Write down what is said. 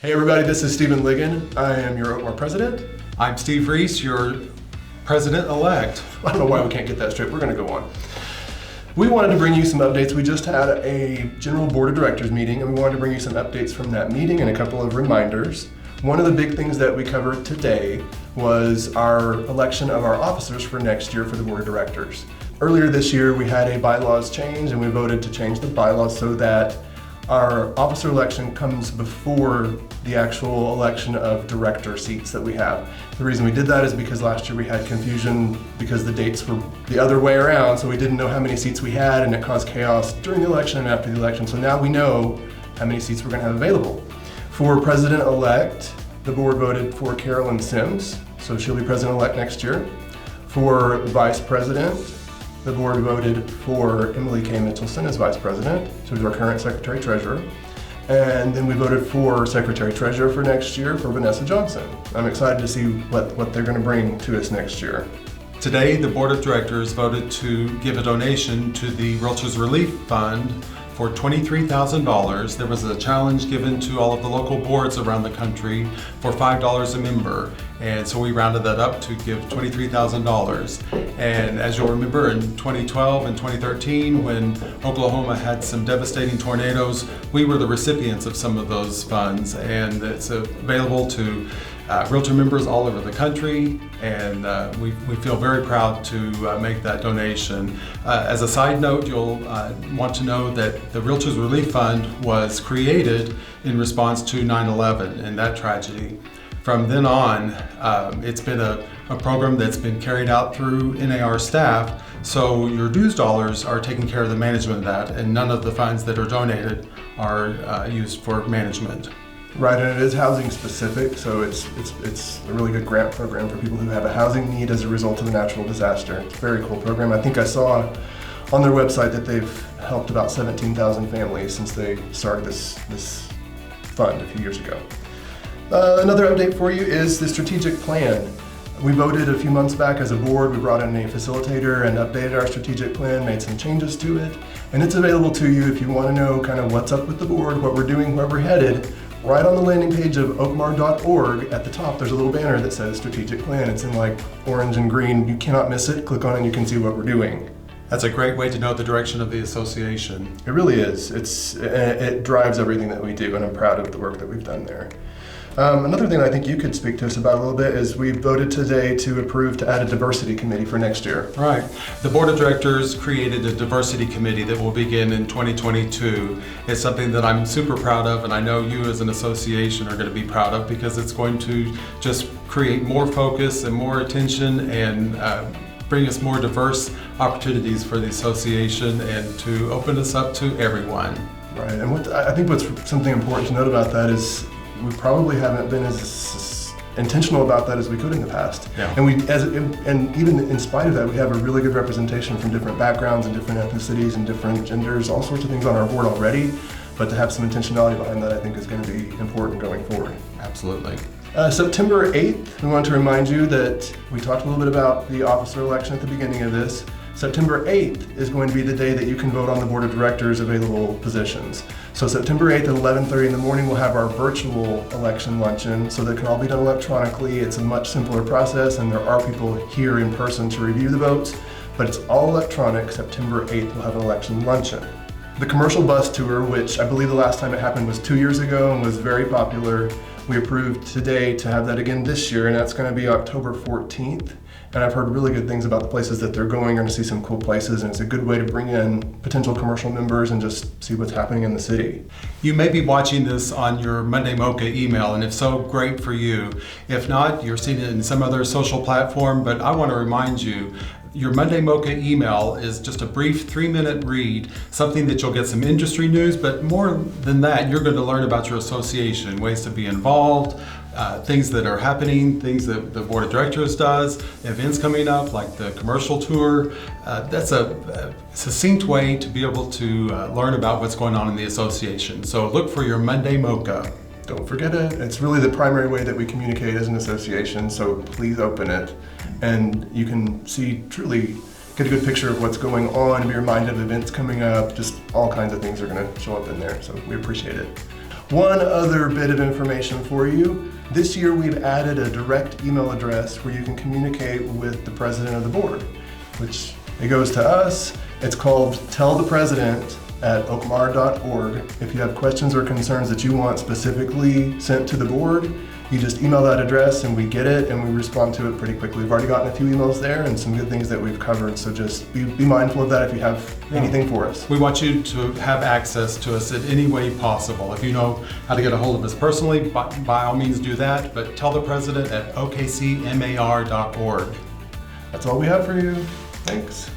Hey everybody, this is Steven Ligon. I am your OKCMAR President. I'm Steve Reese, your President-elect. I don't know why we can't get that straight. We're going to go on. We wanted to bring you some updates. We just had a general board of directors meeting, and we wanted to bring you some updates from that meeting and a couple of reminders. One of the big things that we covered today was our election of our officers for next year for the board of directors. Earlier this year, we had a bylaws change, and we voted to change the bylaws so that our officer election comes before the actual election of director seats that we have. The reason we did that is because last year we had confusion because the dates were the other way around, so we didn't know how many seats we had, and it caused chaos during the election and after the election. So now we know how many seats we're going to have available. For President-elect, the board voted for Carolyn Sims, so she'll be President-elect next year. For Vice President, the board voted for Emily K. Mitchelson as Vice President, so she's our current Secretary-Treasurer. And then we voted for Secretary-Treasurer for next year for Vanessa Johnson. I'm excited to see what they're going to bring to us next year. Today, the Board of Directors voted to give a donation to the Realtors Relief Fund for $23,000. There was a challenge given to all of the local boards around the country for $5 a member. And so we rounded that up to give $23,000. And as you'll remember, in 2012 and 2013, when Oklahoma had some devastating tornadoes, we were the recipients of some of those funds. And it's available to Realtor members all over the country, and we feel very proud to make that donation. As a side note, you'll want to know that the Realtors Relief Fund was created in response to 9/11 and that tragedy. From then on, it's been a program that's been carried out through NAR staff, so your dues dollars are taking care of the management of that, and none of the funds that are donated are used for management. Right, and it is housing specific, so it's a really good grant program for people who have a housing need as a result of a natural disaster. It's a very cool program. I think I saw on their website that they've helped about 17,000 families since they started this fund a few years ago. Another update for you is the strategic plan. We voted a few months back as a board. We brought in a facilitator and updated our strategic plan, made some changes to it, and it's available to you if you want to know kind of what's up with the board, what we're doing, where we're headed. Right on the landing page of okcmar.org, at the top there's a little banner that says strategic plan. It's in like orange and green. You cannot miss it. Click on it and you can see what we're doing. That's a great way to know the direction of the association. It really is. It drives everything that we do, and I'm proud of the work that we've done there. Another thing I think you could speak to us about a little bit is we voted today to approve to add a diversity committee for next year. Right. The Board of Directors created a diversity committee that will begin in 2022. It's something that I'm super proud of, and I know you as an association are going to be proud of, because it's going to just create more focus and more attention and bring us more diverse opportunities for the association and to open us up to everyone. Right, and I think what's something important to note about that is we probably haven't been as intentional about that as we could in the past. Yeah. And even in spite of that, we have a really good representation from different backgrounds and different ethnicities and different genders, all sorts of things on our board already. But to have some intentionality behind that, I think, is going to be important going forward. Absolutely. September 8th, we want to remind you that we talked a little bit about the officer election at the beginning of this. September 8th is going to be the day that you can vote on the board of directors available positions. So September 8th at 11:30 in the morning, we'll have our virtual election luncheon, so that can all be done electronically. It's a much simpler process, and there are people here in person to review the votes, but it's all electronic. September 8th, we'll have an election luncheon. The commercial bus tour, which I believe the last time it happened was 2 years ago and was very popular, we approved today to have that again this year, and that's going to be October 14th. And I've heard really good things about the places that they're going. You're going to see some cool places, and it's a good way to bring in potential commercial members and just see what's happening in the city. You may be watching this on your Monday Mocha email, and if so, great for you. If not, you're seeing it in some other social platform, but I want to remind you, your Monday Mocha email is just a brief 3-minute read, something that you'll get some industry news, but more than that, you're going to learn about your association, ways to be involved, things that are happening, things that the Board of Directors does, events coming up like the commercial tour. That's a succinct way to be able to learn about what's going on in the association. So look for your Monday Mocha. Don't forget it. It's really the primary way that we communicate as an association, so please open it. And you can see, truly get a good picture of what's going on, be reminded of events coming up, just all kinds of things are going to show up in there, so we appreciate it. One other bit of information for you. This year we've added a direct email address where you can communicate with the president of the board, which it goes to us. It's called tellthepresident@okmar.org. If you have questions or concerns that you want specifically sent to the board, you just email that address and we get it and we respond to it pretty quickly. We've already gotten a few emails there and some good things that we've covered, so just be mindful of that if you have anything for us. We want you to have access to us in any way possible. If you know how to get a hold of us personally, by all means do that, but tell the president at OKCMAR.org. That's all we have for you. Thanks.